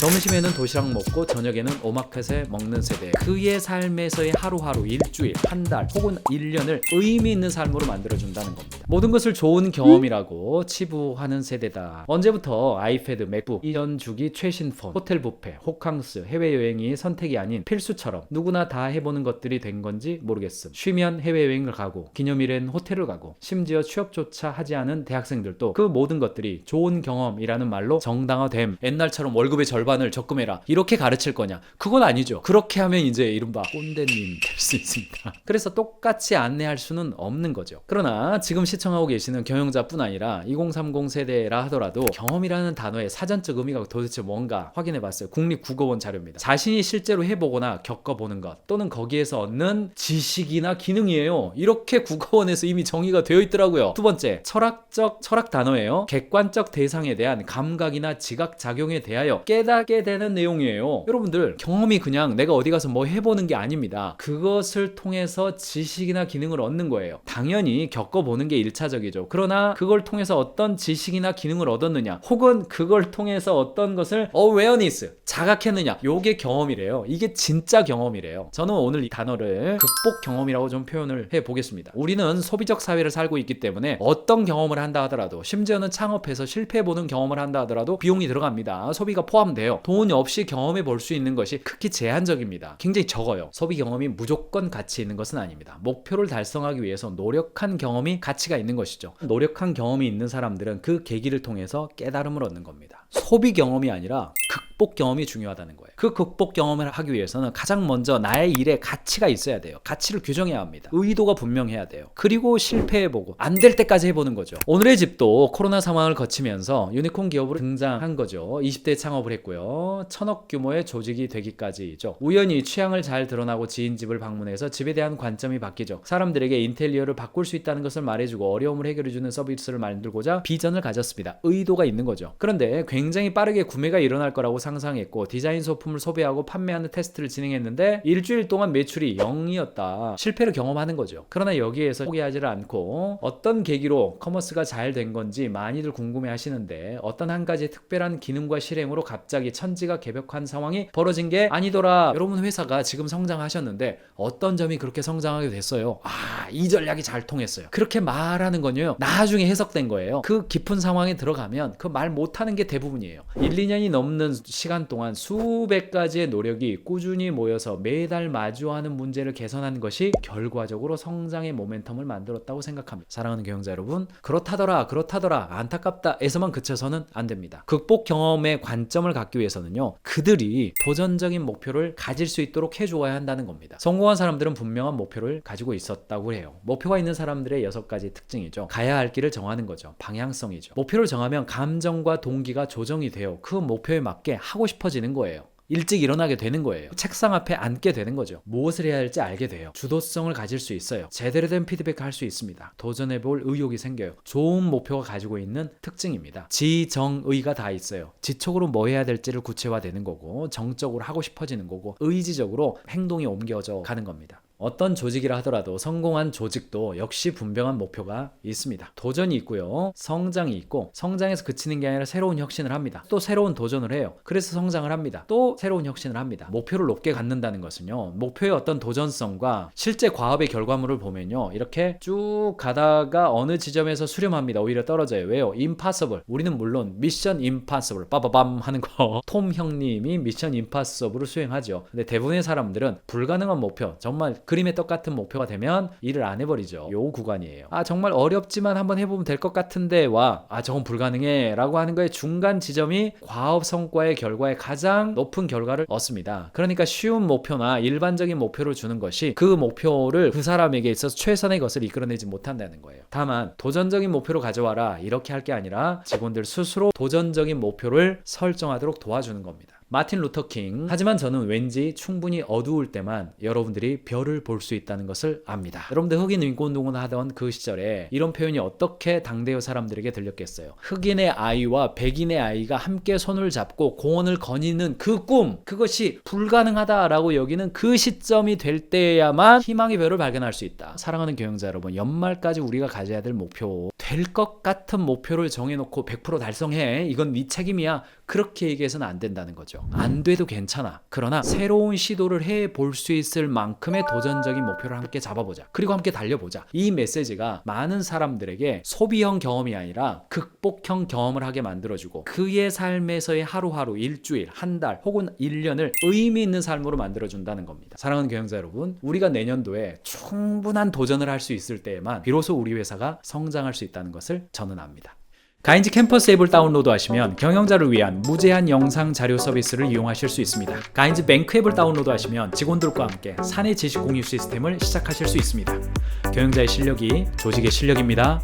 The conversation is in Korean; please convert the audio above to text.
점심에는 도시락 먹고 저녁에는 오마카세 먹는 세대. 그의 삶에서의 하루하루, 일주일, 한 달 혹은 1년을 의미 있는 삶으로 만들어준다는 겁니다. 모든 것을 좋은 경험이라고 치부하는 세대다. 언제부터 아이패드, 맥북, 이전 주기 최신 폰, 호텔 뷔페, 호캉스, 해외여행이 선택이 아닌 필수처럼 누구나 다 해보는 것들이 된 건지 모르겠음. 쉬면 해외여행을 가고 기념일엔 호텔을 가고 심지어 취업조차 하지 않은 대학생들도 그 모든 것들이 좋은 경험이라는 말로 정당화됨. 옛날처럼 월급의 절반을 적금해라 이렇게 가르칠 거냐? 그건 아니죠. 그렇게 하면 이제 이른바 꼰대님 될 수 있습니다. 그래서 똑같이 안내할 수는 없는 거죠. 그러나 지금 시청하고 계시는 경영자뿐 아니라 2030 세대라 하더라도 경험이라는 단어의 사전적 의미가 도대체 뭔가 확인해봤어요. 국립국어원 자료입니다. 자신이 실제로 해보거나 겪어보는 것 또는 거기에서 얻는 지식이나 기능이에요. 이렇게 국어원에서 이미 정의가 되어 있더라고요. 두 번째, 철학 단어예요. 객관적 대상에 대한 감각이나 지각 작용에 대하여 깨닫게 되는 내용이에요. 여러분들, 경험이 그냥 내가 어디 가서 뭐 해보는 게 아닙니다. 그것을 통해서 지식이나 기능을 얻는 거예요. 당연히 겪어보는 게 1차적이죠. 그러나 그걸 통해서 어떤 지식이나 기능을 얻었느냐, 혹은 그걸 통해서 어떤 것을 awareness, 자각했느냐, 요게 경험이래요. 이게 진짜 경험이래요. 저는 오늘 이 단어를 극복 경험이라고 좀 표현을 해보겠습니다. 우리는 소비적 사회를 살고 있기 때문에 어떤 경험을 한다 하더라도, 심지어는 창업해서 실패해보는 경험을 한다 하더라도 비용이 들어갑니다. 소비가 포함돼요. 돈 없이 경험해 볼 수 있는 것이 극히 제한적입니다. 굉장히 적어요. 소비 경험이 무조건 가치 있는 것은 아닙니다. 목표를 달성하기 위해서 노력한 경험이 가치가 있는 것이죠. 노력한 경험이 있는 사람들은 그 계기를 통해서 깨달음을 얻는 겁니다. 소비 경험이 아니라 극복 경험이 중요하다는 거예요. 그 극복 경험을 하기 위해서는 가장 먼저 나의 일에 가치가 있어야 돼요. 가치를 규정해야 합니다. 의도가 분명해야 돼요. 그리고 실패해보고 안 될 때까지 해보는 거죠. 오늘의 집도 코로나 상황을 거치면서 유니콘 기업으로 등장한 거죠. 20대에 창업을 했고요. 1000억 규모의 조직이 되기까지죠. 우연히 취향을 잘 드러나고 지인 집을 방문해서 집에 대한 관점이 바뀌죠. 사람들에게 인테리어를 바꿀 수 있다는 것을 말해주고 어려움을 해결해주는 서비스를 만들고자 비전을 가졌습니다. 의도가 있는 거죠. 그런데 굉장히 빠르게 구매가 일어날 거라고 상상했고 디자인 소품을 소비하고 판매하는 테스트를 진행했는데 일주일 동안 매출이 0이었다. 실패를 경험하는 거죠. 그러나 여기에서 포기하지를 않고 어떤 계기로 커머스가 잘 된 건지 많이들 궁금해 하시는데, 어떤 한 가지 특별한 기능과 실행으로 갑자기 천지가 개벽한 상황이 벌어진 게 아니더라. 여러분, 회사가 지금 성장하셨는데 어떤 점이 그렇게 성장하게 됐어요? 이 전략이 잘 통했어요. 그렇게 말하는 건요, 나중에 해석된 거예요. 그 깊은 상황에 들어가면 그 말 못하는 게 대부분이에요. 1, 2년이 넘는 시간 동안 수백 가지의 노력이 꾸준히 모여서 매달 마주하는 문제를 개선한 것이 결과적으로 성장의 모멘텀을 만들었다고 생각합니다. 사랑하는 경영자 여러분, 그렇다더라 안타깝다 에서만 그쳐서는 안 됩니다. 극복 경험의 관점을 갖기 위해서는요, 그들이 도전적인 목표를 가질 수 있도록 해주어야 한다는 겁니다. 성공한 사람들은 분명한 목표를 가지고 있었다고 해요. 목표가 있는 사람들의 6가지 특징이죠. 가야 할 길을 정하는 거죠. 방향성이죠. 목표를 정하면 감정과 동기가 조정이 돼요. 그 목표에 맞게 하고 싶어지는 거예요. 일찍 일어나게 되는 거예요. 책상 앞에 앉게 되는 거죠. 무엇을 해야 할지 알게 돼요. 주도성을 가질 수 있어요. 제대로 된 피드백을 할 수 있습니다. 도전해볼 의욕이 생겨요. 좋은 목표가 가지고 있는 특징입니다. 지정의가 다 있어요. 지적으로 뭐 해야 될지를 구체화되는 거고, 정적으로 하고 싶어지는 거고, 의지적으로 행동이 옮겨져 가는 겁니다. 어떤 조직이라 하더라도 성공한 조직도 역시 분명한 목표가 있습니다. 도전이 있고요. 성장이 있고, 성장에서 그치는 게 아니라 새로운 혁신을 합니다. 또 새로운 도전을 해요. 그래서 성장을 합니다. 또 새로운 혁신을 합니다. 목표를 높게 갖는다는 것은요, 목표의 어떤 도전성과 실제 과업의 결과물을 보면요, 이렇게 쭉 가다가 어느 지점에서 수렴합니다. 오히려 떨어져요. 왜요? impossible. 우리는 물론 미션 impossible 빠바밤 하는 거 톰 형님이 미션 impossible을 수행하죠. 근데 대부분의 사람들은 불가능한 목표, 정말 그림의 똑같은 목표가 되면 일을 안 해버리죠. 요 구간이에요. 정말 어렵지만 한번 해보면 될 것 같은데 와, 저건 불가능해 라고 하는 거의 중간 지점이 과업 성과의 결과에 가장 높은 결과를 얻습니다. 그러니까 쉬운 목표나 일반적인 목표를 주는 것이 그 목표를 그 사람에게 있어서 최선의 것을 이끌어내지 못한다는 거예요. 다만 도전적인 목표로 가져와라 이렇게 할 게 아니라 직원들 스스로 도전적인 목표를 설정하도록 도와주는 겁니다. 마틴 루터 킹. 하지만 저는 왠지 충분히 어두울 때만 여러분들이 별을 볼 수 있다는 것을 압니다. 여러분들 흑인 인권운동을 하던 그 시절에 이런 표현이 어떻게 당대의 사람들에게 들렸겠어요? 흑인의 아이와 백인의 아이가 함께 손을 잡고 공원을 거니는 그 꿈, 그것이 불가능하다라고 여기는 그 시점이 될 때야만 희망의 별을 발견할 수 있다. 사랑하는 경영자 여러분, 연말까지 우리가 가져야 될 목표 될 것 같은 목표를 정해놓고 100% 달성해. 이건 네 책임이야. 그렇게 얘기해서는 안 된다는 거죠. 안 돼도 괜찮아. 그러나 새로운 시도를 해볼 수 있을 만큼의 도전적인 목표를 함께 잡아보자. 그리고 함께 달려보자. 이 메시지가 많은 사람들에게 소비형 경험이 아니라 극복형 경험을 하게 만들어주고 그의 삶에서의 하루하루, 일주일, 한 달 혹은 1년을 의미 있는 삶으로 만들어준다는 겁니다. 사랑하는 경영자 여러분, 우리가 내년도에 충분한 도전을 할 수 있을 때에만 비로소 우리 회사가 성장할 수 있다는 것을 저는 압니다. 가인지 캠퍼스 앱을 다운로드하시면 경영자를 위한 무제한 영상 자료 서비스를 이용하실 수 있습니다. 가인지 뱅크 앱을 다운로드하시면 직원들과 함께 사내 지식 공유 시스템을 시작하실 수 있습니다. 경영자의 실력이 조직의 실력입니다.